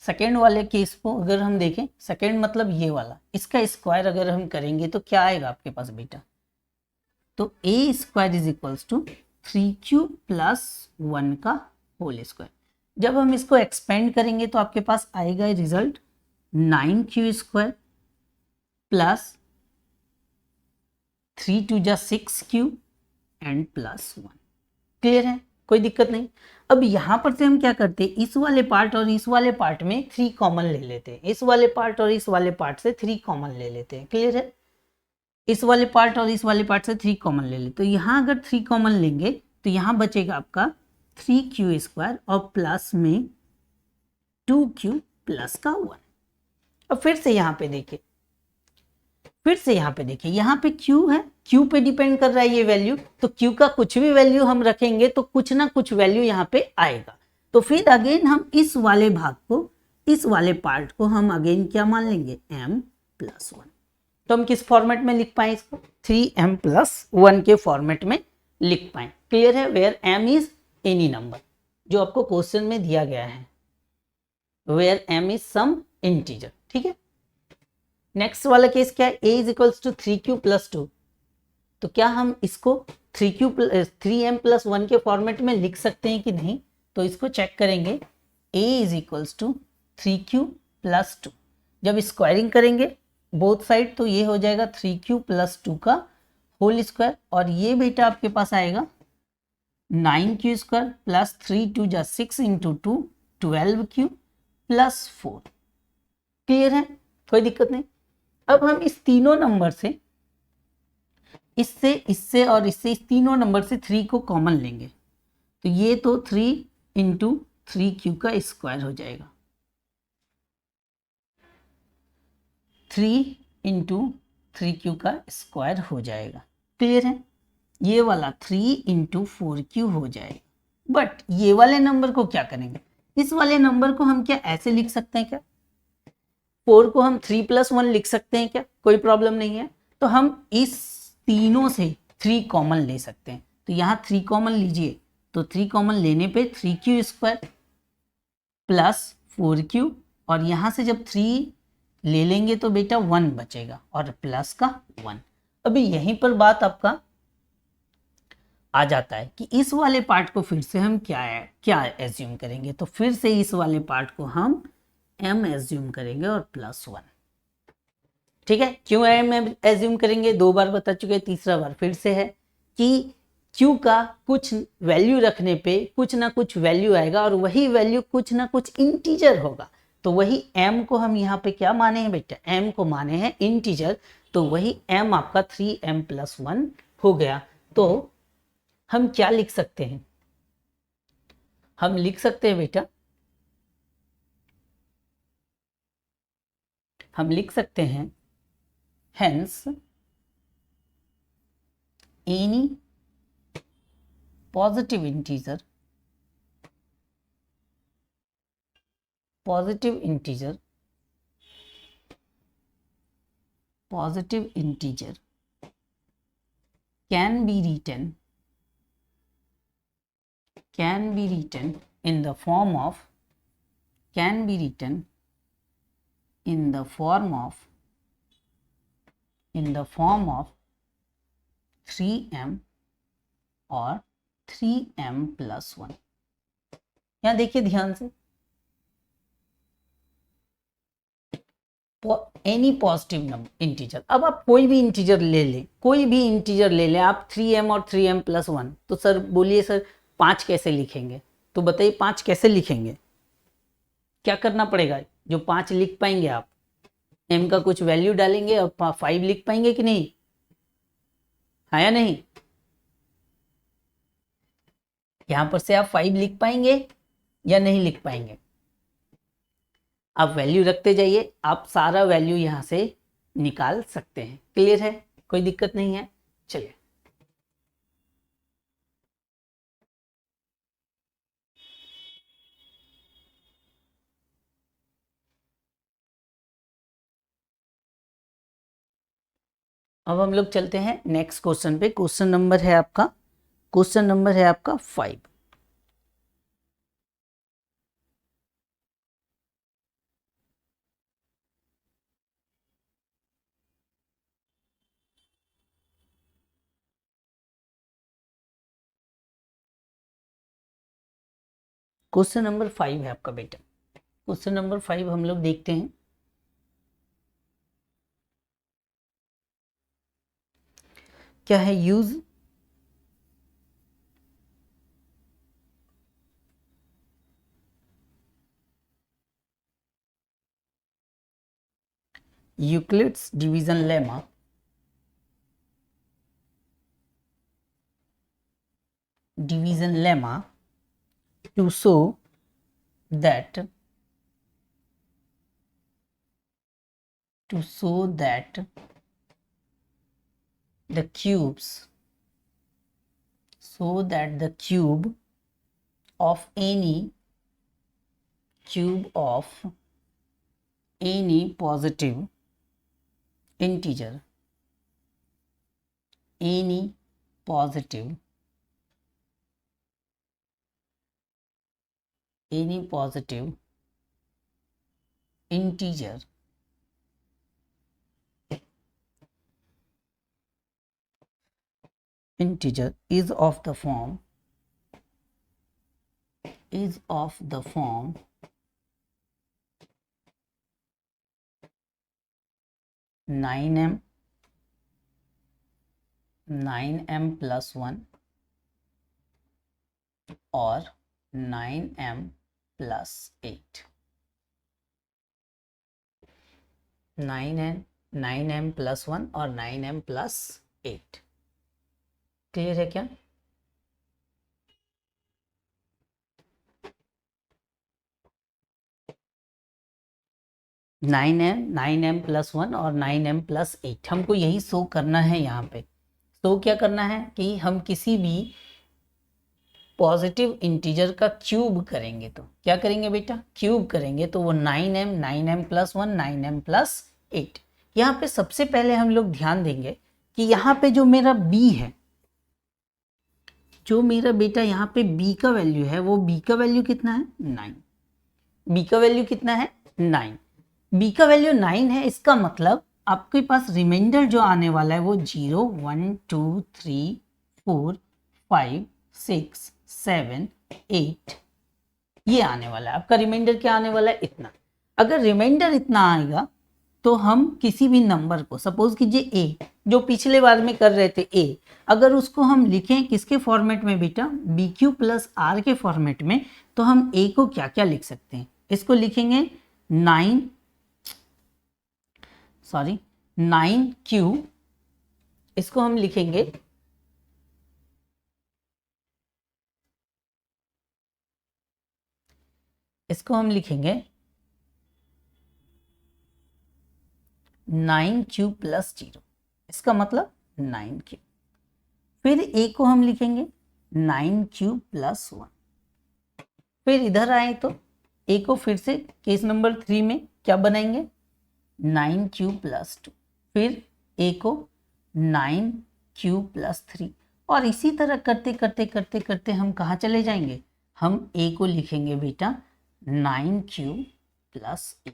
सेकेंड वाले केस को अगर हम देखें, सेकेंड मतलब ये वाला, इसका स्क्वायर अगर हम करेंगे तो क्या आएगा आपके पास बेटा, तो A square is equals to 3q plus 1 का होल स्क्वायर। जब हम इसको एक्सपेंड करेंगे तो आपके पास आएगा result 9q square plus 3 to जा 6q एंड प्लस 1। क्लियर है, कोई दिक्कत नहीं। अब यहां पर से हम क्या करते हैं, इस वाले पार्ट और इस वाले पार्ट में 3 कॉमन ले लेते हैं, इस वाले पार्ट और इस वाले पार्ट से 3 कॉमन ले लेते हैं। क्लियर है, इस वाले पार्ट और इस वाले पार्ट से 3 कॉमन ले लेते, तो यहाँ अगर 3 कॉमन लेंगे तो यहाँ बचेगा आपका 3q स्क्वायर और प्लस में 2q प्लस का 1। अब फिर से यहाँ पे देखिए, फिर से यहाँ पे देखिए, यहाँ पे q है, q पे डिपेंड कर रहा है ये वैल्यू, तो q का कुछ भी वैल्यू हम रखेंगे तो कुछ ना कुछ वैल्यू यहाँ पे आएगा। तो फिर अगेन हम इस वाले भाग को, इस वाले पार्ट को हम अगेन क्या मान लेंगे, m प्लस 1। तो हम किस फॉर्मेट में लिख पाए इसको, 3m प्लस 1 के फॉर्मेट में लिख पाए। क्लियर है, where m is any number, जो आपको क्वेश्चन में दिया गया है, where m is some integer. ठीक है, नेक्स्ट वाला केस क्या है, a is equals to 3q plus 2। तो क्या हम इसको 3m प्लस 1 के फॉर्मेट में लिख सकते हैं कि नहीं, तो इसको चेक करेंगे। a is equals to 3q plus 2, जब स्क्वायरिंग करेंगे बोथ साइड तो ये हो जाएगा 3q प्लस 2 का होल स्क्वायर, और ये बेटा आपके पास आएगा 9q स्क्वायर प्लस 3 टू जा 6 इंटू 2 12q प्लस 4। क्लियर है, कोई दिक्कत नहीं। अब हम इस तीनों नंबर से, इससे, इससे और इससे, इस तीनों नंबर से 3 को कॉमन लेंगे, तो ये तो 3 इंटू 3q का स्क्वायर हो जाएगा, 3 इंटू 3q का स्क्वायर हो जाएगा। क्लियर है, ये वाला 3 इंटू 4q हो जाएगा। बट ये वाले नंबर को क्या करेंगे, इस वाले नंबर को हम क्या ऐसे लिख सकते हैं क्या, 4 को हम 3 प्लस 1 लिख सकते हैं क्या, कोई प्रॉब्लम नहीं है। तो हम इस तीनों से 3 कॉमन ले सकते हैं, तो यहाँ 3 कॉमन लीजिए, तो 3 कॉमन लेने पे 3q स्क्वायर प्लस 4q, और यहाँ से जब 3 ले लेंगे तो बेटा 1 बचेगा और प्लस का 1। अभी यहीं पर बात आपका आ जाता है कि इस वाले पार्ट को फिर से हम क्या एज्यूम करेंगे, तो फिर से इस वाले पार्ट को हम m एज्यूम करेंगे और प्लस 1। ठीक है, क्यों m एज्यूम करेंगे, 2 बार बता चुके, तीसरा बार फिर से है कि q का कुछ वैल्यू रखने पे कुछ ना कुछ वैल्यू आएगा, और वही वैल्यू कुछ ना कुछ इंटीजर होगा। तो वही m को हम यहाँ पे क्या माने हैं बेटा, m को माने हैं इंटीजर, तो वही m आपका 3m प्लस 1 हो गया। तो हम क्या लिख सकते हैं, हम लिख सकते हैं बेटा, हम लिख सकते हैं hence any positive integer can be written in the form of 3m और 3m प्लस 1। यहाँ देखिए ध्यान से, एनी पॉजिटिव नंबर इंटीजर, अब आप कोई भी इंटीजर ले लें, कोई भी इंटीजर ले लें आप, 3m और 3m प्लस 1। तो सर बोलिए सर 5 कैसे लिखेंगे, तो बताइए 5 कैसे लिखेंगे, क्या करना पड़ेगा, जो 5 लिख पाएंगे आप m का कुछ वैल्यू डालेंगे और 5 लिख पाएंगे कि नहीं, हाँ या नहीं, यहां पर से आप 5 लिख पाएंगे या नहीं लिख पाएंगे, आप वैल्यू रखते जाइए, आप सारा वैल्यू यहां से निकाल सकते हैं। क्लियर है, कोई दिक्कत नहीं है। चलिए अब हम लोग चलते हैं नेक्स्ट क्वेश्चन पे। क्वेश्चन नंबर है आपका 5। क्वेश्चन नंबर 5 है आपका बेटा। क्वेश्चन नंबर 5 हम लोग देखते हैं। क्या है? Use Euclid's division lemma to show that the cubes so that the cube of any positive integer, any positive integer is of the form 9m plus 1 or 9m plus 8। 9m plus 1 और 9m plus 8। Clear है क्या? Nine M plus 1 और 9m plus 8 हमको यही show करना है। यहाँ पे शो क्या करना है कि हम किसी भी पॉजिटिव इंटीजर का क्यूब करेंगे। तो क्या करेंगे बेटा? क्यूब करेंगे तो वो 9m plus 1 9m plus 8। यहाँ पे सबसे पहले हम लोग ध्यान देंगे कि यहाँ पे जो मेरा b है, जो मेरा बेटा यहाँ पे b का वैल्यू है, वो b का वैल्यू कितना है? 9। b का वैल्यू कितना है? 9। b का वैल्यू 9 है। इसका मतलब आपके पास रिमाइंडर जो आने वाला है वो 0 1 2 3 4 5 6 7 8 ये आने वाला है। आपका रिमाइंडर क्या आने वाला है? इतना। अगर रिमाइंडर इतना आएगा तो हम किसी भी नंबर को, सपोज कीजिए a, जो पिछले बार में कर रहे थे a, अगर उसको हम लिखें किसके फॉर्मेट में बेटा? bq प्लस r के फॉर्मेट में, तो हम a को क्या क्या लिख सकते हैं? इसको लिखेंगे 9q, इसको हम लिखेंगे 9q प्लस 0। इसका मतलब 9q। फिर a को हम लिखेंगे 9q प्लस 1। फिर इधर आए तो a को फिर से केस नंबर 3 में क्या बनाएंगे? 9q plus 2। फिर a को 9q प्लस 3। और इसी तरह करते करते करते करते हम कहाँ चले जाएंगे? हम a को लिखेंगे बेटा 9q प्लस 8।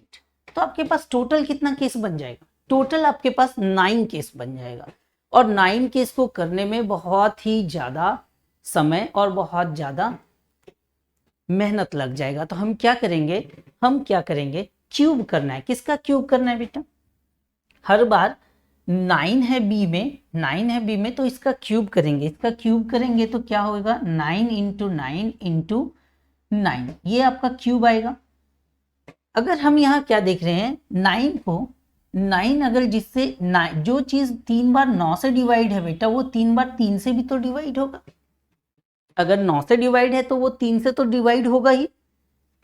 तो आपके पास टोटल कितना केस बन जाएगा? टोटल आपके पास 9 केस बन जाएगा। और 9 केस को करने में बहुत ही ज़्यादा समय और बहुत ज़्यादा मेहनत लग जाएगा। तो हम क्या करेंगे? क्यूब करना है। किसका क्यूब करना है बेटा? हर बार 9 है बी में तो इसका क्यूब करेंगे। तो क्या होगा? 9 इंटू 9 इंटू 9, ये आपका क्यूब आएगा। अगर हम यहाँ क्या देख रहे हैं? 9 अगर जिससे जो चीज 3 बार 9 से डिवाइड है बेटा, वो 3 बार 3 से भी तो डिवाइड होगा। अगर 9 से डिवाइड है तो वो 3 से तो डिवाइड होगा ही।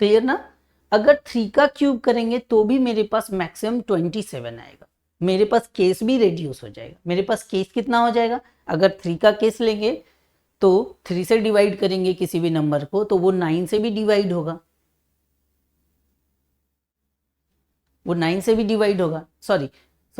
क्लियर ना? अगर 3 का क्यूब करेंगे तो भी मेरे पास मैक्सिमम 27 आएगा। मेरे पास केस भी रेड्यूस हो जाएगा। मेरे पास केस कितना हो जाएगा? अगर 3 का केस लेंगे तो 3 से डिवाइड करेंगे किसी भी नंबर को तो वो 9 से भी डिवाइड होगा।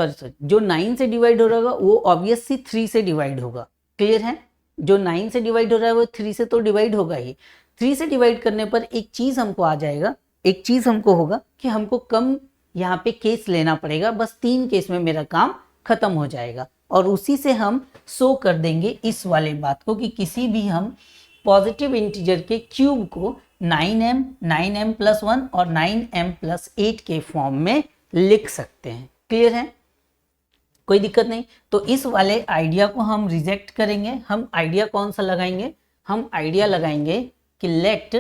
सॉरी जो 9 से डिवाइड हो रहा होगा वो ऑब्वियसली 3 से डिवाइड होगा। क्लियर है? जो 9 से डिवाइड हो रहा है वो 3 से तो डिवाइड होगा ही। 3 से डिवाइड करने पर एक चीज हमको आ जाएगा, एक चीज हमको होगा कि हमको कम यहाँ पे केस लेना पड़ेगा, बस 3 केस में मेरा काम खत्म हो जाएगा। और उसी से हम शो कर देंगे इस वाले बात को कि किसी भी हम पॉजिटिव इंटीजर के क्यूब को 9m 9m+1 और 9m+8 के फॉर्म में लिख सकते हैं। क्लियर है? कोई दिक्कत नहीं। तो इस वाले आइडिया को हम रिजेक्ट करेंगे। हम आइडिया कौन सा लगाएंगे? हम आइडिया लगाएंगे कि late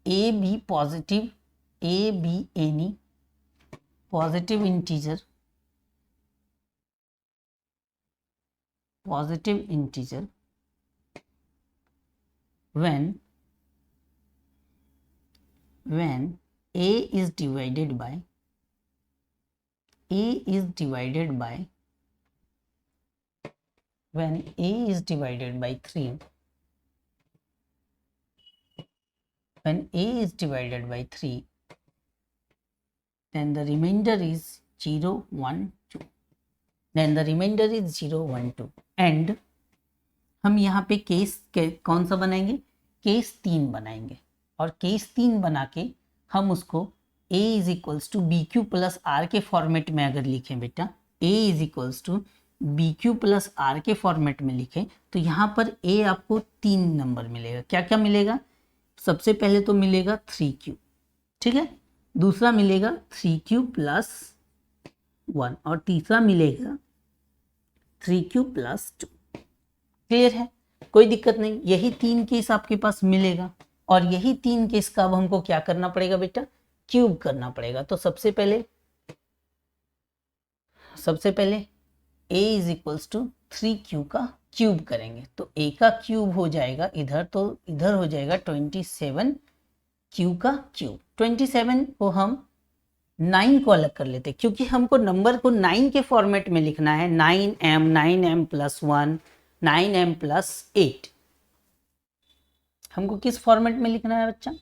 a be positive, a be any positive integer when a is divided by 3, when a is divided by 3, then the remainder is 0, 1, 2. Then the remainder is 0, 1, 2. And हम यहाँ पे केस कौन सा बनाएंगे? केस 3 बनाएंगे। और केस 3 बना के हम उसको a is equals to B Q plus r के फॉर्मेट में अगर लिखें बेटा, a is equals to B Q plus r के फॉर्मेट में लिखें तो यहाँ पर a आपको 3 नंबर मिलेगा। क्या क्या मिलेगा? सबसे पहले तो मिलेगा 3q, ठीक है, दूसरा मिलेगा 3q प्लस 1 और तीसरा मिलेगा 3q प्लस 2। क्लियर है? कोई दिक्कत नहीं। यही 3 केस आपके पास मिलेगा और यही 3 केस का अब हमको क्या करना पड़ेगा बेटा? क्यूब करना पड़ेगा। तो सबसे पहले a is equals to 3q का क्यूब करेंगे तो a का क्यूब हो जाएगा इधर, तो इधर हो जाएगा 27q का क्यूब। 27 को हम 9 को अलग कर लेते क्योंकि हमको नंबर को 9 के फॉर्मेट में लिखना है। 9m 9m+1 9m+8 हमको किस फॉर्मेट में लिखना है बच्चा?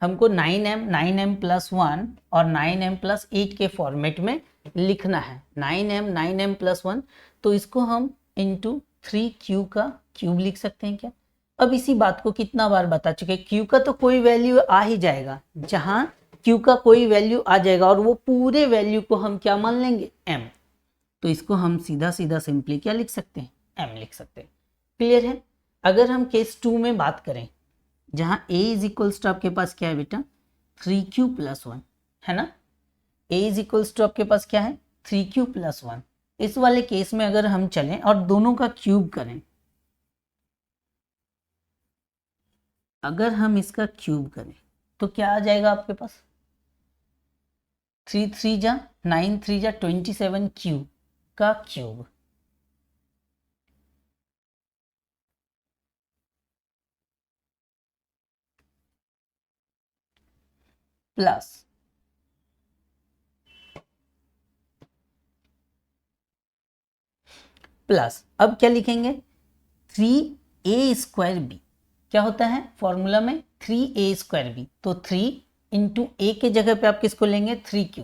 हमको 9m 9m+1 और 9m+8 के फॉर्मेट में लिखना है। 9m 9m+1 तो इसको हम इंटू 3q का क्यूब लिख सकते हैं क्या? अब इसी बात को कितना बार बता चुके, q का तो कोई वैल्यू आ ही जाएगा, जहां q का कोई वैल्यू आ जाएगा और वो पूरे वैल्यू को हम क्या मान लेंगे? m। तो इसको हम सीधा सीधा सिंपली क्या लिख सकते हैं? m लिख सकते हैं। क्लियर है? अगर हम केस 2 में बात करें जहां a इज इक्वल्स टू आपके पास क्या है बेटा? 3q प्लस 1 है ना। a इज इक्वल्स टू आपके पास क्या है? 3q plus 1। इस वाले केस में अगर हम चलें और दोनों का क्यूब करें, अगर हम इसका क्यूब करें तो क्या आ जाएगा आपके पास? 3 3 जा 9 3 जा 27q का क्यूब प्लस अब क्या लिखेंगे? 3a²b। क्या होता है फॉर्मूला में? 3a²b। तो 3 इंटू a के जगह पे आप किसको लेंगे? 3q।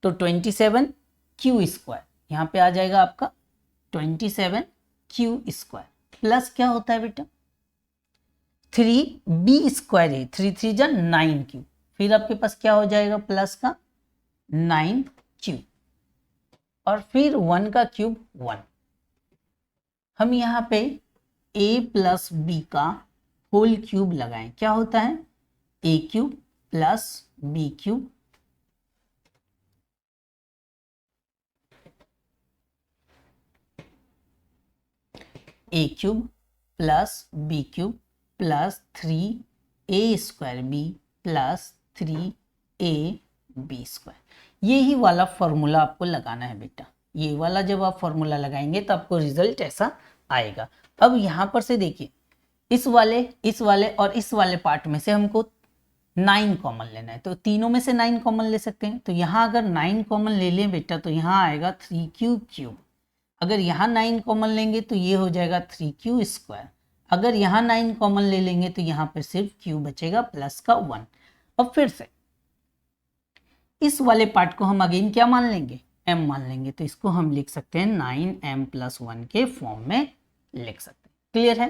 तो 27q²। यहाँ पे आ जाएगा आपका 27q² प्लस क्या होता है बेटा? 3b² है। 3 3 जा 9q। फिर आपके पास क्या हो जाएगा? प्लस का 9q और फिर 1 का क्यूब 1। हम यहाँ पे a प्लस b का होल क्यूब लगाएं। क्या होता है? a³ plus b³ a³ plus b³ plus 3a²b plus 3ab²। यही वाला फॉर्मूला आपको लगाना है बेटा। ये वाला जब आप फॉर्मूला लगाएंगे तो आपको रिजल्ट ऐसा आएगा। अब यहाँ पर से देखिए, इस वाले और इस वाले पार्ट में से हमको 9 कॉमन लेना है, तो तीनों में से 9 कॉमन ले सकते हैं। तो यहाँ अगर 9 कॉमन ले लें बेटा तो यहाँ आएगा 3q³। अगर यहाँ 9 कॉमन लेंगे तो ये हो जाएगा 3q²। अगर यहाँ 9 कॉमन ले लेंगे तो यहाँ पर सिर्फ q बचेगा प्लस का 1। अब फिर से इस वाले पार्ट को हम अगेन क्या मान लेंगे, m मान लेंगे। तो इसको हम लिख सकते हैं 9m+1 के फॉर्म में लिख सकते हैं। क्लियर है।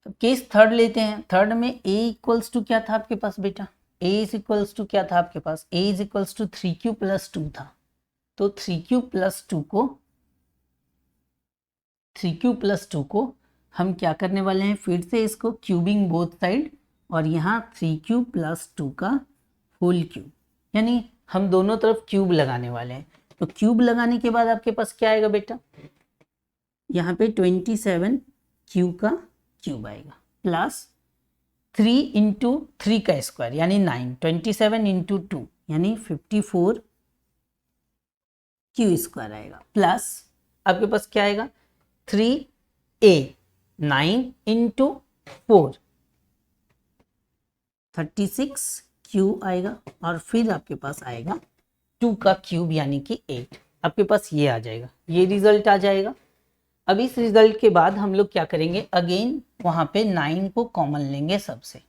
तो केस थर्ड लेते हैं। थर्ड में a इक्वल्स टू क्या था आपके पास बेटा, a इज इक्वल्स टू क्या था आपके पास, a is equals to 3q+2 था। तो 3q+2 को हम क्या करने वाले हैं, फिर से इसको क्यूबिंग बोथ साइड, और यहाँ 3q+2 का होल क्यूब, यानी हम दोनों तरफ क्यूब लगाने वाले हैं। तो क्यूब लगाने के बाद आपके पास क्या आएगा बेटा, यहाँ पे 27q का क्यूब आएगा, प्लस 3 इंटू 3 का स्क्वायर यानी 9, 27 इंटू 2 यानी 54 क्यू स्क्वायर आएगा, प्लस आपके पास क्या आएगा 3a 9 इंटू 4 36 क्यू आएगा, और फिर आपके पास आएगा 2 का क्यूब यानी कि 8। आपके पास ये आ जाएगा, ये रिजल्ट आ जाएगा। अब इस रिजल्ट के बाद हम लोग क्या करेंगे, अगेन वहां पे 9 को कॉमन लेंगे सबसे।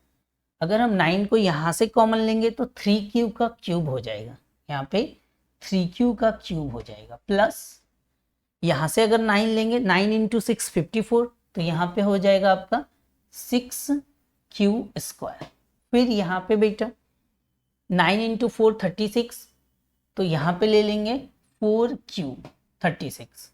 अगर हम 9 को यहाँ से कॉमन लेंगे तो 3q का क्यूब हो जाएगा, यहाँ पे 3q का क्यूब हो जाएगा, प्लस यहाँ से अगर 9 लेंगे 9 इंटू 6 54, तो यहाँ पे हो जाएगा आपका 6q स्क्वायर। फिर यहाँ पे बेटा 9 इंटू 4 36, तो यहाँ पे ले लेंगे 4q 36।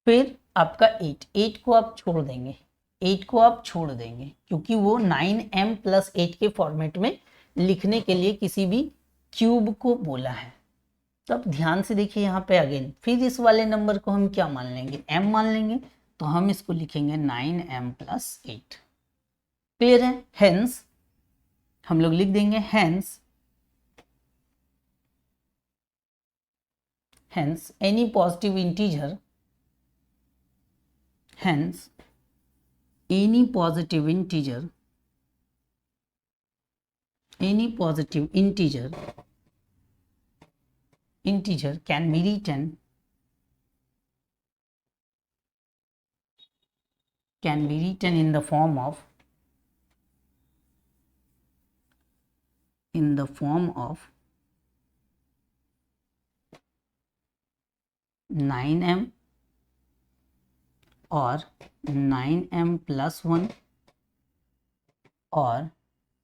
फिर आपका 8 को आप छोड़ देंगे, 8 को आप छोड़ देंगे क्योंकि वो 9m+8 के फॉर्मेट में लिखने के लिए किसी भी क्यूब को बोला है। तो अब ध्यान से देखिए यहाँ पे अगेन, फिर इस वाले नंबर को हम क्या मान लेंगे, m मान लेंगे। तो हम इसको लिखेंगे 9m+8। क्लियर है। हेंस हम लोग लिख देंगे hence any positive integer, hence any positive integer can be written in the form of 9m और 9m+1 और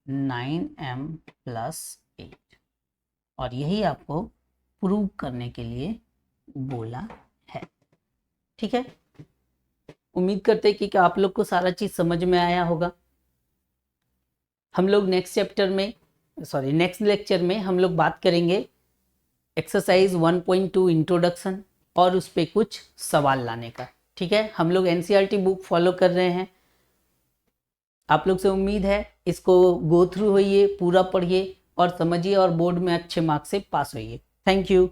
9m+8, और यही आपको प्रूव करने के लिए बोला है। ठीक है। उम्मीद करते हैं कि आप लोग को सारा चीज समझ में आया होगा। हम लोग नेक्स्ट लेक्चर में हम लोग बात करेंगे एक्सरसाइज 1.2 इंट्रोडक्शन, और उस पर कुछ सवाल लाने का। ठीक है। हम लोग एनसीईआरटी बुक फॉलो कर रहे हैं। आप लोग से उम्मीद है इसको गो थ्रू होइए, पूरा पढ़िए और समझिए, और बोर्ड में अच्छे मार्क्स से पास होइए। Thank you.